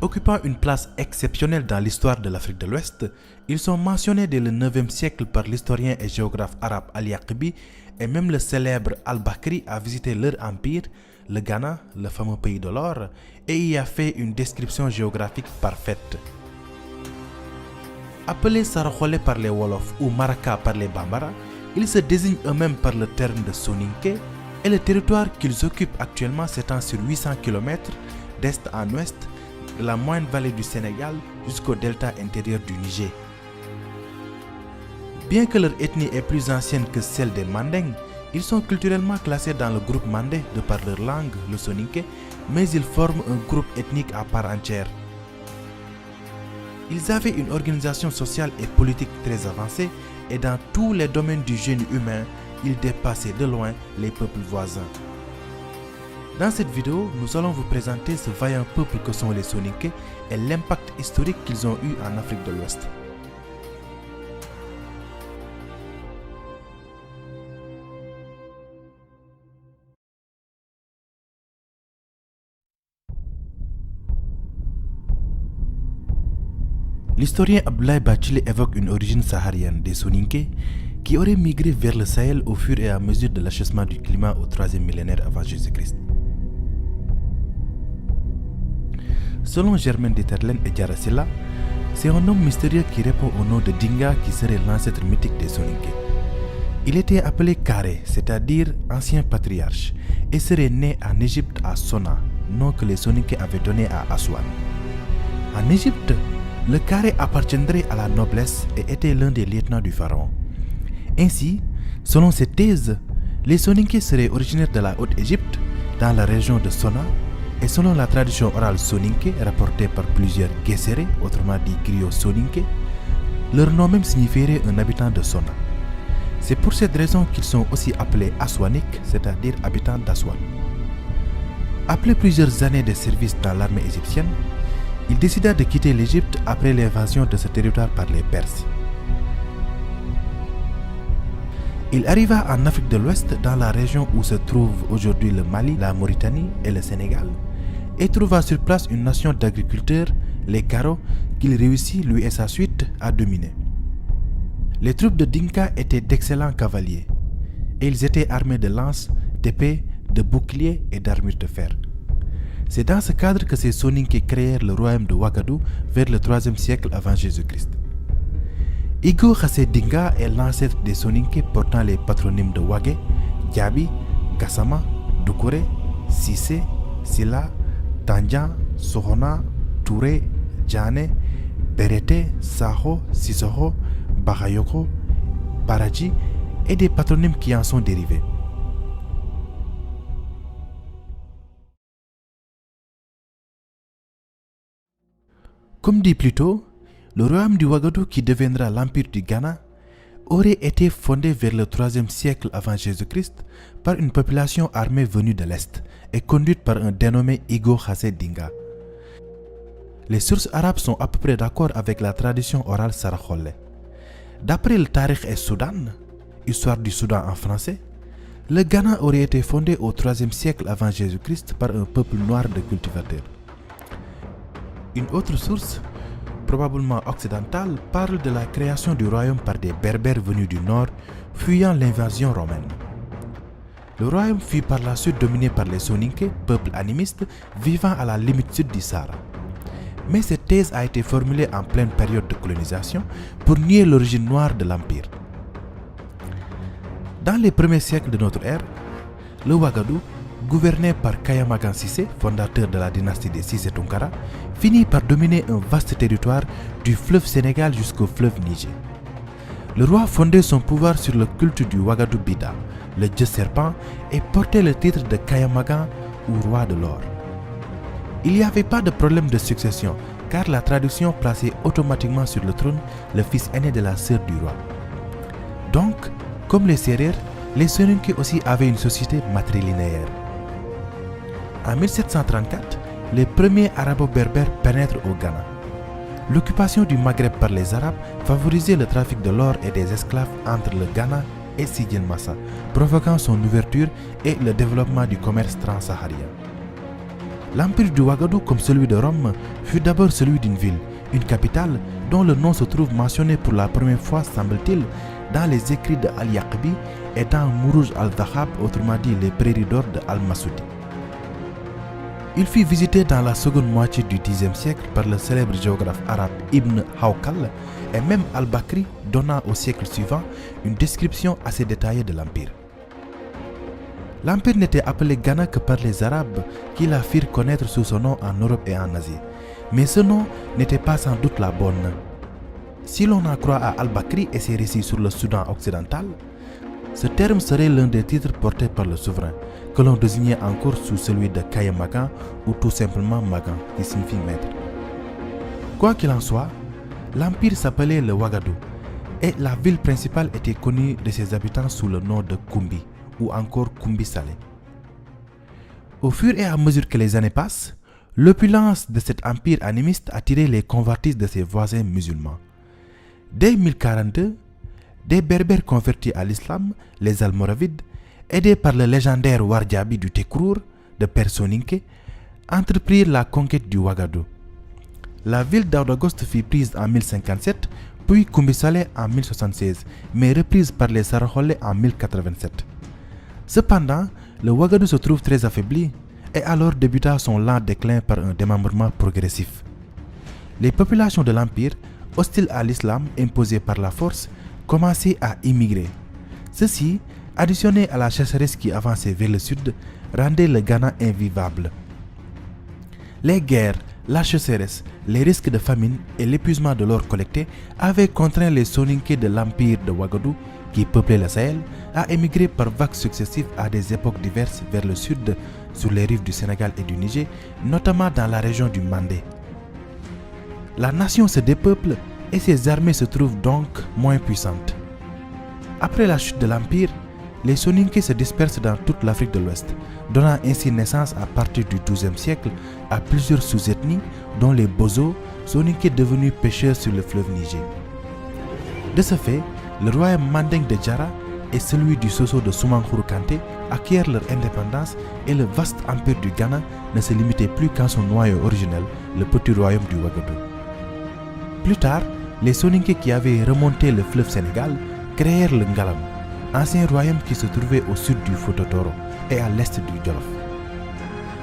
Occupant une place exceptionnelle dans l'histoire de l'Afrique de l'Ouest, ils sont mentionnés dès le 9e siècle par l'historien et géographe arabe Al-Yaqibi, et même le célèbre Al-Bakri a visité leur empire, le Ghana, le fameux pays de l'or, et y a fait une description géographique parfaite. Appelés Saraxolé par les Wolofs ou Maraka par les Bambara, ils se désignent eux-mêmes par le terme de Soninké, et le territoire qu'ils occupent actuellement s'étend sur 800 km d'est en ouest, de la moyenne vallée du Sénégal jusqu'au delta intérieur du Niger. Bien que leur ethnie est plus ancienne que celle des Manding, ils sont culturellement classés dans le groupe Mandé de par leur langue, le Soninké, mais ils forment un groupe ethnique à part entière. Ils avaient une organisation sociale et politique très avancée et dans tous les domaines du génie humain, ils dépassaient de loin les peuples voisins. Dans cette vidéo, nous allons vous présenter ce vaillant peuple que sont les Soninké et l'impact historique qu'ils ont eu en Afrique de l'Ouest. L'historien Abdoulaye Bathily évoque une origine saharienne des Soninké qui auraient migré vers le Sahel au fur et à mesure de l'achèvement du climat au 3e millénaire avant Jésus-Christ. Selon Germaine Dieterlen et Diarra Sylla, c'est un homme mystérieux qui répond au nom de Dinga qui serait l'ancêtre mythique des Soninké. Il était appelé Karé, c'est-à-dire ancien patriarche, et serait né en Égypte à Sona, nom que les Soninké avaient donné à Aswan. En Égypte, le Karé appartiendrait à la noblesse et était l'un des lieutenants du pharaon. Ainsi, selon cette thèse, les Soninké seraient originaires de la Haute-Égypte, dans la région de Sona, et selon la tradition orale Soninké rapportée par plusieurs Guesséré, autrement dit griots Soninké, leur nom même signifierait un habitant de Sona. C'est pour cette raison qu'ils sont aussi appelés Aswaniques, c'est-à-dire habitants d'Aswan. Après plusieurs années de service dans l'armée égyptienne, il décida de quitter l'Égypte après l'invasion de ce territoire par les Perses. Il arriva en Afrique de l'Ouest, dans la région où se trouvent aujourd'hui le Mali, la Mauritanie et le Sénégal, et trouva sur place une nation d'agriculteurs, les Karo, qu'il réussit, lui et sa suite, à dominer. Les troupes de Dinka étaient d'excellents cavaliers, et ils étaient armés de lances, d'épées, de boucliers et d'armures de fer. C'est dans ce cadre que ces Soninké créèrent le royaume de Ouagadougou vers le 3e siècle avant Jésus-Christ. Igo Khassé Dinga est l'ancêtre des Soninké portant les patronymes de Ouagué, Diaby, Gassama, Doucouré, Sissé, Silla, Tandjan, Sohona, Touré, Djane, Berete, Saho, Sissoko, Bakayoko, Baradji et des patronymes qui en sont dérivés. Comme dit plus tôt, le royaume du Ouagadougou qui deviendra l'empire du Ghana aurait été fondé vers le 3e siècle avant Jésus-Christ par une population armée venue de l'Est et conduite par un dénommé Igo Khassé Dinga. Les sources arabes sont à peu près d'accord avec la tradition orale Saraxolé. D'après le Tarikh et Soudan, histoire du Soudan en français, le Ghana aurait été fondé au 3e siècle avant Jésus-Christ par un peuple noir de cultivateurs. Une autre source, probablement occidentale, parle de la création du royaume par des Berbères venus du nord, fuyant l'invasion romaine. Le royaume fut par la suite dominé par les Soninké, peuple animiste vivant à la limite sud du Sahara. Mais cette thèse a été formulée en pleine période de colonisation pour nier l'origine noire de l'empire. Dans les premiers siècles de notre ère, le Ouagadougou, gouverné par Kayamagan Cissé, fondateur de la dynastie des Cissé Tounkara, finit par dominer un vaste territoire du fleuve Sénégal jusqu'au fleuve Niger. Le roi fondait son pouvoir sur le culte du Ouagadougou Bida, le dieu serpent, et portait le titre de Kayamagan ou roi de l'or. Il n'y avait pas de problème de succession, car la tradition plaçait automatiquement sur le trône le fils aîné de la sœur du roi. Donc, comme les Sérères, les Soninké aussi avaient une société matrilinéaire. En 1734, les premiers arabo-berbères pénètrent au Ghana. L'occupation du Maghreb par les Arabes favorisait le trafic de l'or et des esclaves entre le Ghana et Sidi Massa, provoquant son ouverture et le développement du commerce transsaharien. L'empire du Ouagadougou, comme celui de Rome, fut d'abord celui d'une ville, une capitale dont le nom se trouve mentionné pour la première fois, semble-t-il, dans les écrits de Al-Yaqbi et dans Mourouj al-Dhahab, autrement dit les prairies d'or de Al-Masoudi. Il fut visité dans la seconde moitié du Xe siècle par le célèbre géographe arabe Ibn Hawqal et même Al-Bakri, donnant au siècle suivant une description assez détaillée de l'empire. L'empire n'était appelé Ghana que par les Arabes qui la firent connaître sous son nom en Europe et en Asie. Mais ce nom n'était pas sans doute la bonne. Si l'on en croit à Al-Bakri et ses récits sur le Soudan occidental, ce terme serait l'un des titres portés par le souverain, que l'on désignait encore sous celui de Kaye Magan ou tout simplement Magan, qui signifie maître. Quoi qu'il en soit, l'empire s'appelait le Ouagadougou et la ville principale était connue de ses habitants sous le nom de Koumbi ou encore Koumbi Salé. Au fur et à mesure que les années passent, l'opulence de cet empire animiste attirait les convoitises de ses voisins musulmans. Dès 1042, des berbères convertis à l'islam, les Almoravides, aidés par le légendaire Wardjabi du Tekrour, de Père Soninké, entreprirent la conquête du Ouagadougou. La ville d'Aoudagost fut prise en 1057, puis Koumbi Salé en 1076, mais reprise par les Saraholais en 1087. Cependant, le Ouagadougou se trouve très affaibli et alors débuta son lent déclin par un démembrement progressif. Les populations de l'empire, hostiles à l'islam imposé par la force, commençaient à immigrer. Ceci, additionné à la chasseresse qui avançait vers le sud, rendait le Ghana invivable. Les guerres, la chasseresse, les risques de famine et l'épuisement de l'or collecté avaient contraint les Soninké de l'empire de Ouagadougou, qui peuplaient le Sahel, à émigrer par vagues successives à des époques diverses vers le sud, sur les rives du Sénégal et du Niger, notamment dans la région du Mandé. La nation se dépeuple et ses armées se trouvent donc moins puissantes. Après la chute de l'empire, les Soninké se dispersent dans toute l'Afrique de l'Ouest, donnant ainsi naissance à partir du XIIe siècle à plusieurs sous-ethnies, dont les Bozo, Soninké devenus pêcheurs sur le fleuve Niger. De ce fait, le royaume mandingue de Djara et celui du Soso de Soumankhourou Kanté acquièrent leur indépendance et le vaste empire du Ghana ne se limitait plus qu'à son noyau originel, le petit royaume du Ouagadougou. Plus tard, les Soninké qui avaient remonté le fleuve Sénégal créèrent le Ngalam, ancien royaume qui se trouvait au sud du Fouta Toro et à l'est du Djolof.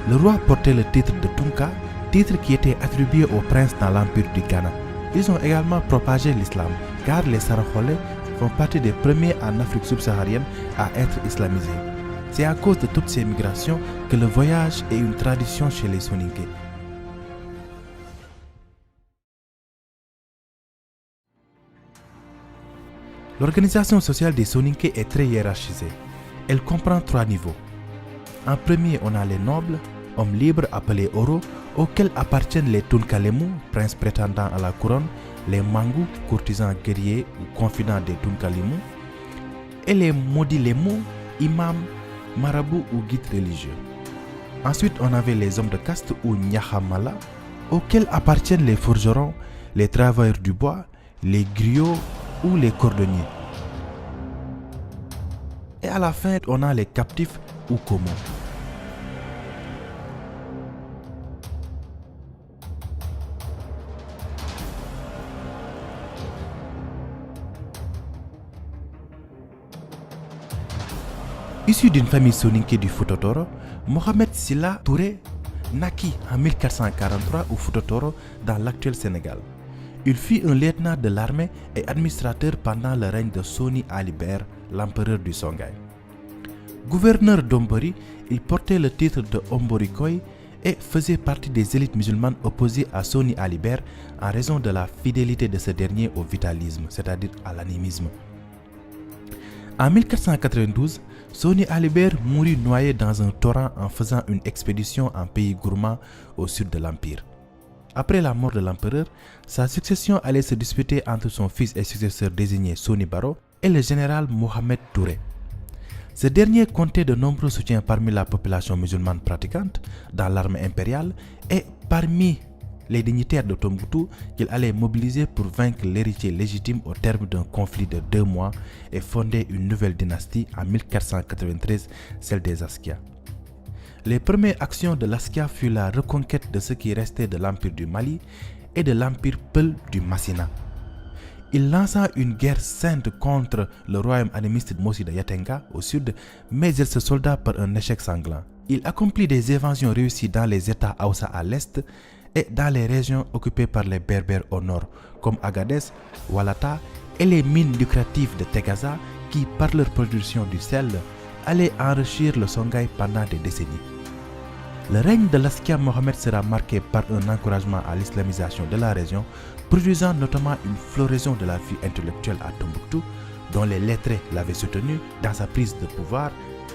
Le roi portait le titre de Tunka, titre qui était attribué aux princes dans l'empire du Ghana. Ils ont également propagé l'islam, car les Saraholais font partie des premiers en Afrique subsaharienne à être islamisés. C'est à cause de toutes ces migrations que le voyage est une tradition chez les Soninké. L'organisation sociale des Soninké est très hiérarchisée. Elle comprend 3 niveaux. En premier, on a les nobles, hommes libres appelés Oro, auxquels appartiennent les Tunkalemou, princes prétendants à la couronne, les Mangou, courtisans guerriers ou confidents des Tunkalimou, et les Modilemou, imams, marabouts ou guides religieux. Ensuite, on avait les hommes de caste ou Nyahamala, auxquels appartiennent les forgerons, les travailleurs du bois, les griots ou les cordonniers. Et à la fin, on a les captifs ou Komo. Issu d'une famille soninké du Fouta Toro, Mohamed Silla Touré naquit en 1443 au Fouta Toro dans l'actuel Sénégal. Il fut un lieutenant de l'armée et administrateur pendant le règne de Soni Alibert, l'empereur du Songhai. Gouverneur d'Ombori, il portait le titre de Omborikoy et faisait partie des élites musulmanes opposées à Soni Alibert en raison de la fidélité de ce dernier au vitalisme, c'est-à-dire à l'animisme. En 1492, Soni Alibert mourut noyé dans un torrent en faisant une expédition en pays gourmand au sud de l'Empire. Après la mort de l'empereur, sa succession allait se disputer entre son fils et successeur désigné Soni Baro et le général Mohamed Touré. Ce dernier comptait de nombreux soutiens parmi la population musulmane pratiquante dans l'armée impériale et parmi les dignitaires de Tombouctou qu'il allait mobiliser pour vaincre l'héritier légitime au terme d'un conflit de 2 mois et fonder une nouvelle dynastie en 1493, celle des Askia. Les premières actions de Laskia furent la reconquête de ce qui restait de l'Empire du Mali et de l'Empire Peul du Massina. Il lança une guerre sainte contre le royaume animiste de Mossi de Yatenga au sud, mais il se solda par un échec sanglant. Il accomplit des invasions réussies dans les États Haoussa à l'est et dans les régions occupées par les Berbères au nord, comme Agadez, Walata et les mines lucratives de Tegaza qui, par leur production du sel, allaient enrichir le Songhai pendant des décennies. Le règne de Laskia Mohammed sera marqué par un encouragement à l'islamisation de la région, produisant notamment une floraison de la vie intellectuelle à Tombouctou, dont les lettrés l'avaient soutenu dans sa prise de pouvoir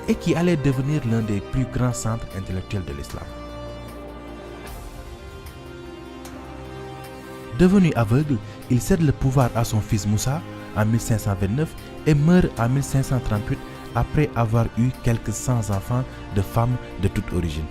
et qui allait devenir l'un des plus grands centres intellectuels de l'islam. Devenu aveugle, il cède le pouvoir à son fils Moussa en 1529 et meurt en 1538 après avoir eu quelques 100 enfants de femmes de toute origine.